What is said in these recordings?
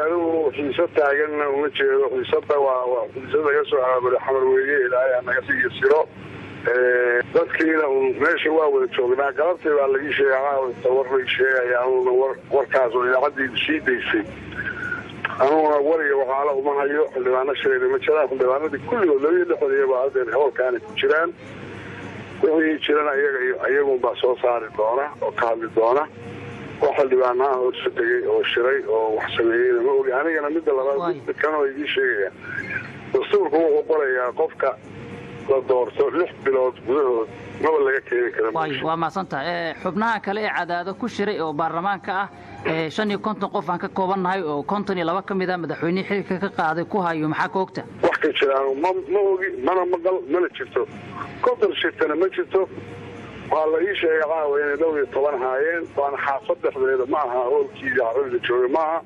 أنا حيسة تاجنا ومشي حيسة وحيسة يسوع بالحمر ويجي إلى أنا قصي السيرة dadkiina meesha waa wada joognaa galabtii baa laga sheegay oo sheegaya oo warkaas oo idaacadii sii deysay anuu wariga waxa uma hayo xildhibaano sheegay ma jiraan xildhibaanadii kulligood labada xodiyay baa hadda hawlkaan ku jiraan wixii jirana iyagu baa soo saari doona oo ka hadli doona oo xildhibaanaha oo shaqeeyay oo shiray oo wax sameeyay ma ogi anigana mid labaad kan oo idin sheegaya dastuurku wuxuu qorayaa qofka la doorto 6 bilood gudahood ma laga keenin karo waa maasanta xubnaha kale ee cadaado ku shiray oo baarlamaanka ah 55 qof aan ka koobanahay oo 52 kamid ah madaxweyne xilka ka qaaday ku hayo maxaa ka ogta wax ka jira ma ogi mana maqal mana jirto konton shirtana ma jirto waa la ii sheegay inay 12 haayeen waan xaafad dhexdeeda ma aha howlkii carruurta joogay ma aha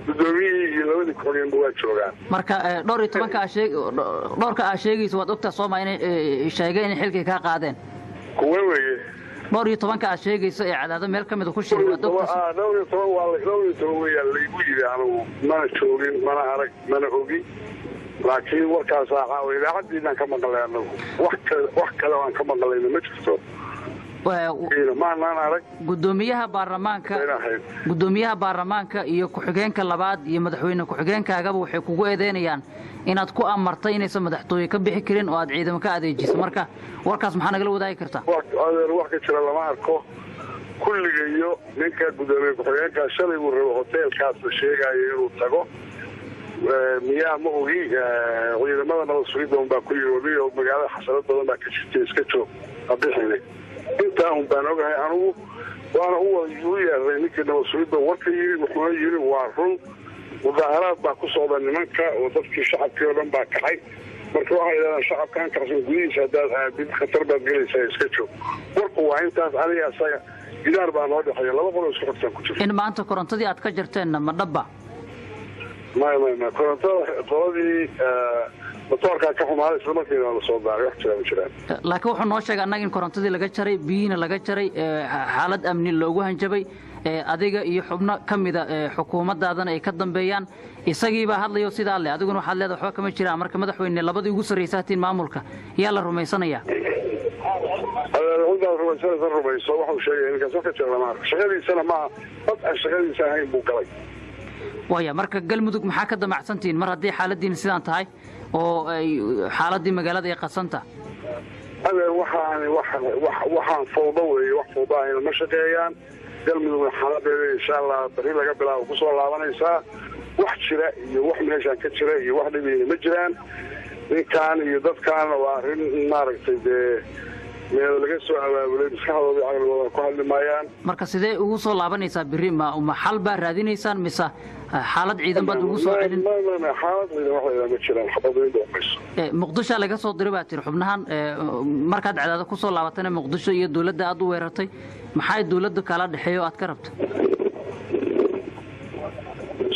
gudoomiye iyo labadii kooxood waa joogaan marka dhowr iyo 10 ka sheegayso waad ogtaa Soomaaliya inay sheegeen in xilka ka qaadeen kuwa weeye dhowr iyo 10 ka sheegayso ee cadaado meel kamid ku shiray waad ogtaa dhowr iyo 10 waa la weeye la igu yiri anigu mana joogin mana arag mana ogi laakiin warkaas idaacadiina ka maqlayno wax kale aan ka maqlayno ma jirto gudoomiyaha baarlamaanka iyo ku-xigeenka labaad iyo madaxweyne ku-xigeenkaagaba waxay kugu eedeynayaan inaad ku amartay inaysan madaxtooye ka bixi karin oo aad ciidamo ka adeejiso marka warkaas maxaa nagala wadaagi kartaa wax ka jira lama arko kulligeeyo ninka gudoomiye ku-xigeenka shalay uu rabo hoteelkaas la sheegayo inuu tago miyaa ma ogi ciidamada nabad sugidda baa ku yiri oo magaalada xasalad badan baa ka jirtay iska joog abixinay inta baan ogahay anigu waana u yeeray ninkii nabad sugidda warka yiri wuxuu yiri waa run mudaaharaad baa ku socda nimanka oo dadkii shacabkii oo dhan baa kacay marka waxay yiraahdaan shacabkan qarsan gudihiisa hadaad khatar baad gelaysaa iska joog warku waa intaas aniga asaga gidaar baa noo dhaxay laba qolo isku xigtan ku jirta in maanta korontadii aad ka jirteen ma dhaba ما كنت قولي مطورka ka xumaaday isla markiina la soo baaray wax jiraan laakiin wuxuu noo sheegay annaga in korontadii laga jaray biyina laga jaray xaalad amni loogu hanjabay adiga iyo xubno kamida xukuumadaadan ay ka dambeeyaan isagii baa hadlayo sidaa le adiguna waxaad leedahay waxba kama jiraan marka madaxweyne labadii ugu sarreysaatiin maamulka yaa la rumaysanaya rumayso wuxuu sheegay in ka jiraan shaqadiisana ma shaqadiisa ahayn buu galay waya marka galmudug maxaa ka damacsantiin mar haddii xaaladiina sidaan tahay oo ay xaaladii magaalada ay qasanta waxaan fawdo weeye wax fawdaha ma shaqeeyaan galmudug xaaladeeda insha Allah bari laga bilaabo ku soo laabanaysaa wax jira iyo wax meeshaan ka jira iyo wax dhibi ma jiraan ninkaan iyo dadkaan waa arrin maaragtay meel laga soo abaabulay maskaxdooda caqligooda ku hadli maayaan marka sidee ugu soo laabanaysaa biri ma xal baa raadinaysaan mise xaalad ciidan baad ugu soo celin xaalad ciidan wax ma jiraan xabadooyinka waxayso muqdisho laga soo diray baa tir xubnahan markaad cadaada ku soo laabatana muqdisho iyo dawladda aad u weerartay maxay dawladda kala dhaxeeyo aad ka rabto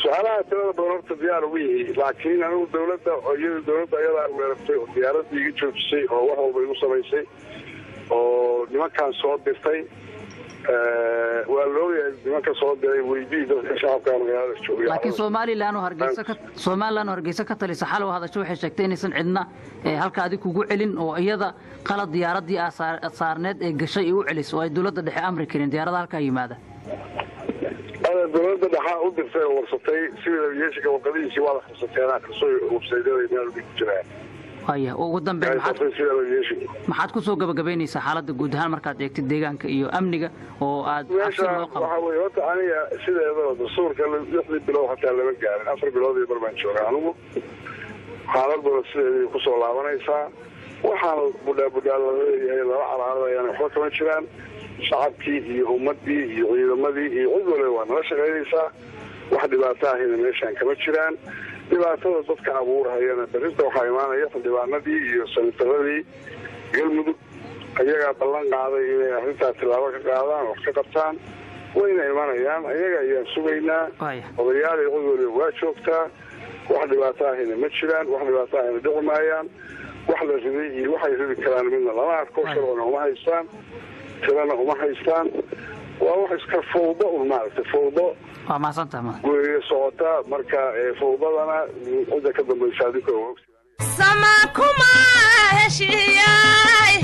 su'aalaha tirada doonarta diyaar u yihiin laakiin anigu dawladda ayadaa weerartay oo diyaaradda iga joojisay oo wax walba igu samaysay oo nimankaan soo dirtay waa loo yahay nimanka soo diray weydii dadka shacabka magaalada jooga laakiin Soomaaliland hargeysa ka talisa xal oo hadasho waxay sheegtay inaysan cidna halka adiga kugu celin oo iyada qalad diyaaradii saarneed ee gashay u celis oo ay dawladda dhexe amri karin diyaarada halka yimaada dawladda dhexe u dirtay oo warsatay sida yeeshka waqadiisii waa la xusatay kasoo website-yada meel ku jiraan haya ugu dambeyn maxaad ku soo gabagabeynaysaa xaaladda guud ahaan markaad eegtid deegaanka iyo amniga oo aad waxa weeye horta aniga sideedaba dastuurka 6 bilood hataa lama gaarin 4 bilood iyo barbaan joogaa anigu xaaladda sideedii ku soo laabanaysaa waxaan budaalleeyahay laba calaamad waxba kama jiraan shacabkii iyo ummadii iyo ciidamadii iyo cid walba waa nala shaqeynaysaa wax dhibaato ah meeshaan kama jiraan dhibaatada dadka abuurayana barinta waxaa imaanaya xildhibaanadii iyo sanataradii galmudug ayagaa ballan qaaday inay arrintaa tilaabo ka qaadaan wax ka qabtaan wayna imanayaan ayaga ayaan sugaynaa odayaal iyo cid waliba waa joogtaa wax dhibaato ahina ma jiraan wax dhibaato ahina dhici maayaan wax la riday iyo waxay ridi karaan midna lama arko sharcina uma haystaan tirana uma haystaan waa wax iska fawdo maaragtay fawdo ما سنتها ما وصوتا مركا فوضنا إذا كذا بيساعدكم سماكما هشياي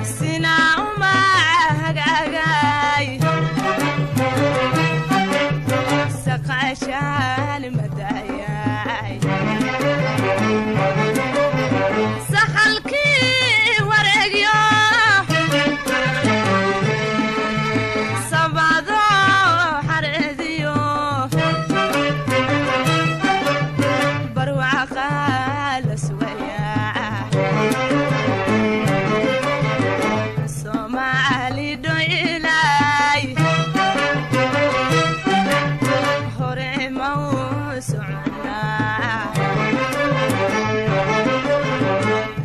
سناوما هجاجاي سقاشال مداياي سحلكي ورقيو سبادو حرديو بروعقال سويا سومالي دويلاي هوري موسوعنا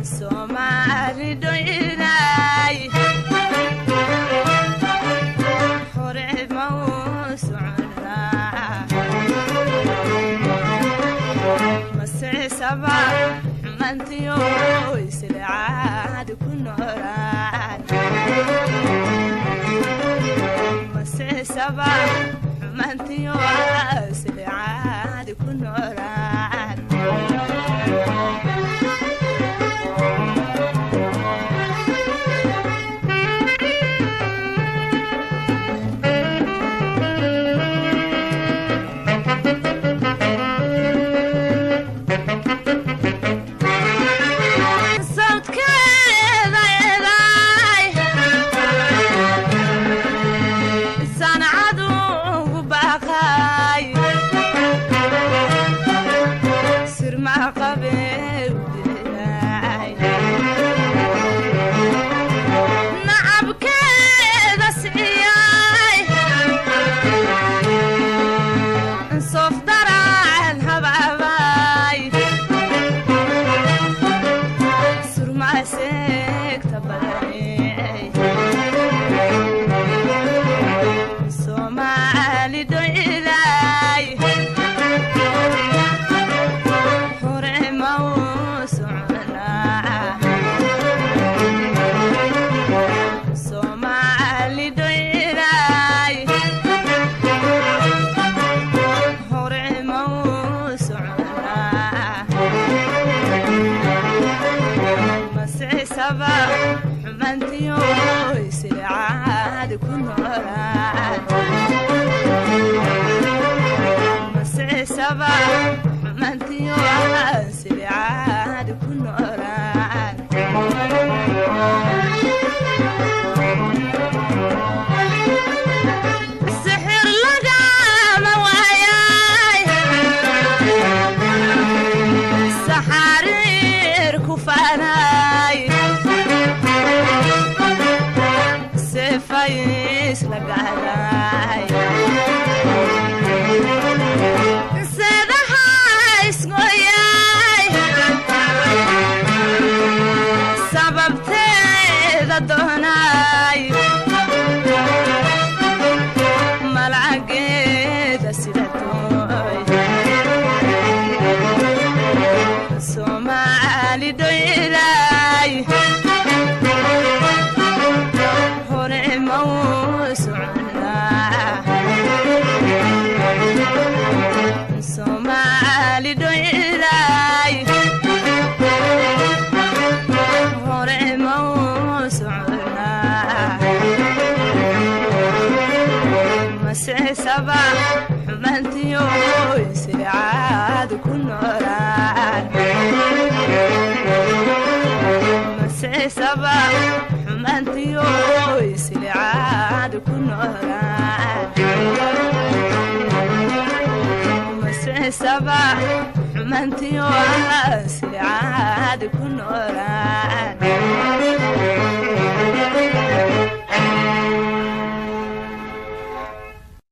سومالي دويلاي هوري موسوعنا مسي سبا منتيو يسلعاد كنوران مسي سبا منتيو يسلعاد كنوران سبا منتي واسلعاد كنورا